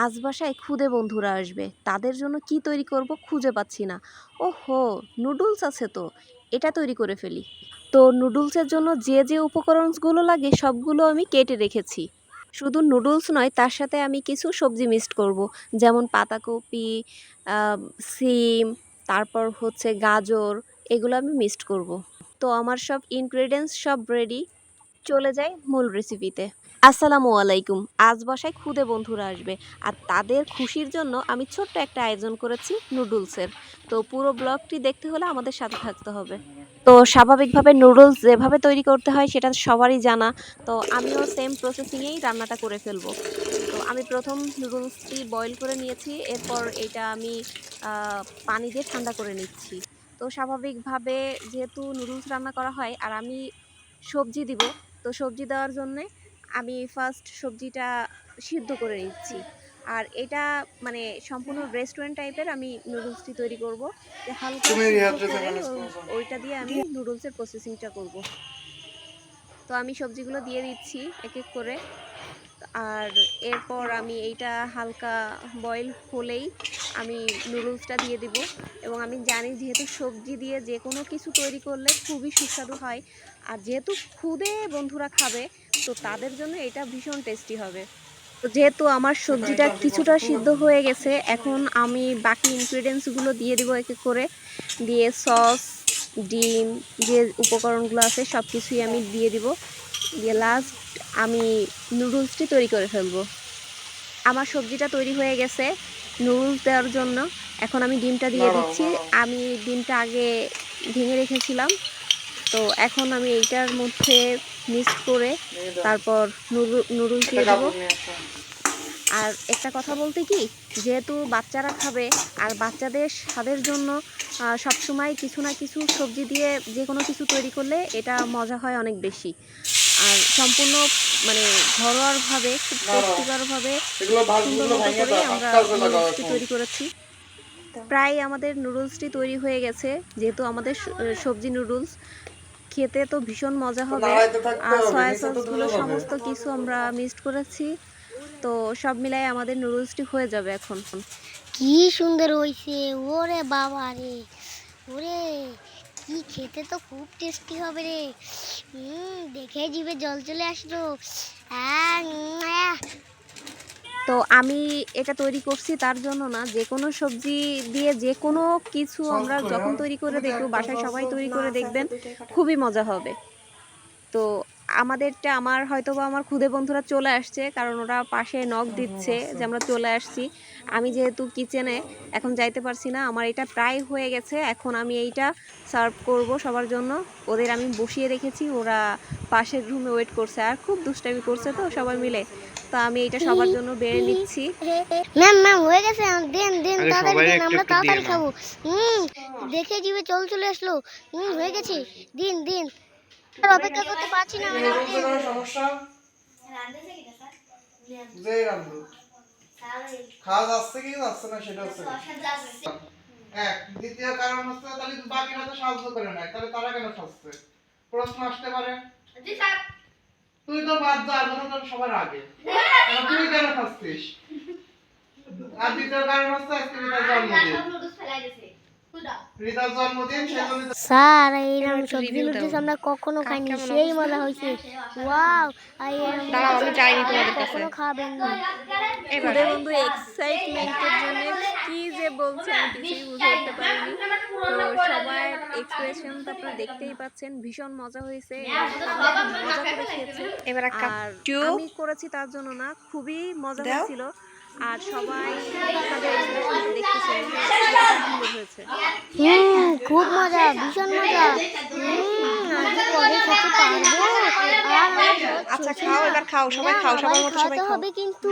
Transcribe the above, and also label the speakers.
Speaker 1: আজ বাসায় খুদে বন্ধুরা আসবে, তাদের জন্য কি তৈরি করব খুঁজে পাচ্ছি না। ওহো, নুডলস আছে তো, এটা তৈরি করে ফেলি। তো নুডলসের জন্য যে যে উপকরণগুলো লাগে সবগুলো আমি কেটে রেখেছি। শুধু নুডলস নয়, তার সাথে আমি কিছু সবজি মিক্সড করব, যেমন পাতাকপি, সিম, তারপর হচ্ছে গাজর, এগুলো আমি মিক্সড করব। তো আমার সব ইনগ্রেডিয়েন্টস সব রেডি, চলে যাই মূল রেসিপিতে। আসসালামু আলাইকুম। আজ বাসায় খুদে বন্ধুরা আসবে, আর তাদের খুশির জন্য আমি ছোট্ট একটা আয়োজন করেছি নুডলসের। তো পুরো ব্লগটি দেখতে হলে আমাদের সাথে থাকতে হবে। তো স্বাভাবিকভাবে নুডলস যেভাবে তৈরি করতে হয় সেটা সবারই জানা। তো আমিও সেম প্রসেসিংয়েই রান্নাটা করে ফেলবো। তো আমি প্রথম নুডলসটি বয়েল করে নিয়েছি, এরপর এটা আমি পানি দিয়ে ঠান্ডা করে নিচ্ছি। তো স্বাভাবিকভাবে যেহেতু নুডলস রান্না করা হয় আর আমি সবজি দিব, তো সবজি দেওয়ার জন্যে আমি ফার্স্ট সবজিটা সিদ্ধ করে নিচ্ছি। আর এটা মানে সম্পূর্ণ রেস্টুরেন্ট টাইপের আমি নুডলসটি তৈরি করব, যে হালকা সিদ্ধ করে ওইটা দিয়ে আমি নুডলসের প্রসেসিংটা করব। তো আমি সবজিগুলো দিয়ে দিচ্ছি এক এক করে। আর এরপর আমি এইটা হালকা বয়েল হলেই আমি নুডলসটা দিয়ে দিব। এবং আমি জানি যেহেতু সবজি দিয়ে যে কোনো কিছু তৈরি করলে খুবই সুস্বাদু হয়, আর যেহেতু খুদে বন্ধুরা খাবে, তো তাদের জন্য এটা ভীষণ টেস্টি হবে। তো যেহেতু আমার সবজিটা কিছুটা সিদ্ধ হয়ে গেছে, এখন আমি বাকি ইনগ্রেডিয়েন্টসগুলো দিয়ে দিব এক এক করে। দিয়ে সস, ডিম, যে উপকরণগুলো আছে সব কিছুই আমি দিয়ে দিব। দিয়ে লাস্ট আমি নুডলসটি তৈরি করে ফেলবো। আমার সবজিটা তৈরি হয়ে গেছে নুডলস দেওয়ার জন্য। এখন আমি ডিমটা দিয়ে দিচ্ছি। আমি ডিমটা আগে ভেঙে রেখেছিলাম, তো এখন আমি এইটার মধ্যে মিক্স করে তারপর নুডলস দিয়ে দেবো। আর একটা কথা বলতে কি, যেহেতু বাচ্চারা খাবে আর বাচ্চাদের স্বাদের জন্য সবসময় কিছু না কিছু সবজি দিয়ে যে কোনো কিছু তৈরি করলে এটা মজা হয় অনেক বেশি। আর সম্পূর্ণ মানে ঘরোয়াভাবে, খুব পুষ্টিকরভাবে, সুন্দর মতো করে আমরা নুডলসটি তৈরি করেছি। প্রায় আমাদের নুডলসটি তৈরি হয়ে গেছে। যেহেতু আমাদের সবজি নুডলস খেতে তো ভীষণ মজা হবে, আর সয়া সসগুলো সমস্ত কিছু আমরা মিক্সড করেছি। তো সব মিলাই আমাদের নুডলসটি হয়ে যাবে এখন।
Speaker 2: কি সুন্দর হয়েছে, ওরে বাবা রে, ওরে কি খেতে তো খুব টেস্টি হবে রে। দেখে জিভে জল চলে আসলো।
Speaker 1: তো আমি এটা তৈরি করছি তার জন্য না, যে কোনো সবজি দিয়ে যে কোনো কিছু আমরা যখন তৈরি করে দেখব, বাসায় সবাই তৈরি করে দেখবেন, খুবই মজা হবে। তো আমাদেরটা আমার হয়তোবা আমার খুদে বন্ধুরা চলে আসছে, কারণ ওরা পাশে নক দিচ্ছে যে আমরা চলে আসছি। আমি যেহেতু কিচেনে এখন যাইতে পারছি না, আমার এটা প্রায় হয়ে গেছে। এখন আমি এইটা সার্ভ করব সবার জন্য। ওদের আমি বসিয়ে রেখেছি, ওরা পাশের রুমে ওয়েট করছে, আর খুব দুষ্টামি করছে তো সবাই মিলে। তো আমি এটা সবার জন্য বেড়ে নিচ্ছি।
Speaker 2: ম্যাম ম্যাম হয়ে গেছে, দেন দেন তাড়াতাড়ি দেন, আমরা তাড়াতাড়ি খাবো। দেখে জিভে জল চলে আসলো। হয়ে গেছে, দিন দিন, আর অপেক্ষা করতে পারছি না।
Speaker 3: সমস্যা যেই রান্ধু খাওয়া যাচ্ছে কি যাচ্ছে না সেটা হচ্ছে এক। দ্বিতীয় কারণ হচ্ছে তাহলে বাকিরা তো সাহায্য করে নাই, তাহলে তারা কেন খাচ্ছে? প্রশ্ন আসতে পারে, তুই তো বাদ যা, কথা তো সবার আগে, তুই কেন খাচ্ছিস? আর দ্বিতীয় কারণ হচ্ছে আজকে রিতার জন্মদিন। রিতার জন্মদিন, সেজন্য
Speaker 2: স্যার এইরকম সবজি নুডলস আমরা কখনো খাইনি, সেই মজা হয়েছে। ওয়াও,
Speaker 1: দাঁড়াও, আমি চাইনি তোমাদের কাছে।
Speaker 2: কখনো খাবেন না।
Speaker 1: খুদে বন্ধু এক্সাইটমেন্টের জন্য কি যে বলছে আমি কিছুই বুঝে উঠতে পারিনি। তো সবার এক্সপ্রেশন তো আপনারা দেখতেই পাচ্ছেন, ভীষণ মজা হয়েছে, সবাই খুব মজা করে খেয়েছে। আর আমি করেছি তার জন্য না, খুবই মজা হয়েছিল। আর সবাই তাদের এক্সপ্রেশন দেখতেছেন, সুন্দর হয়েছে।
Speaker 2: খুব মজা, ভীষণ মজা। আজকে কবে খেতে পারবো?
Speaker 1: আচ্ছা খাও, এবার খাও, সবাই খাও, সবার মতো সবাই খাও।
Speaker 2: হবে কিন্তু।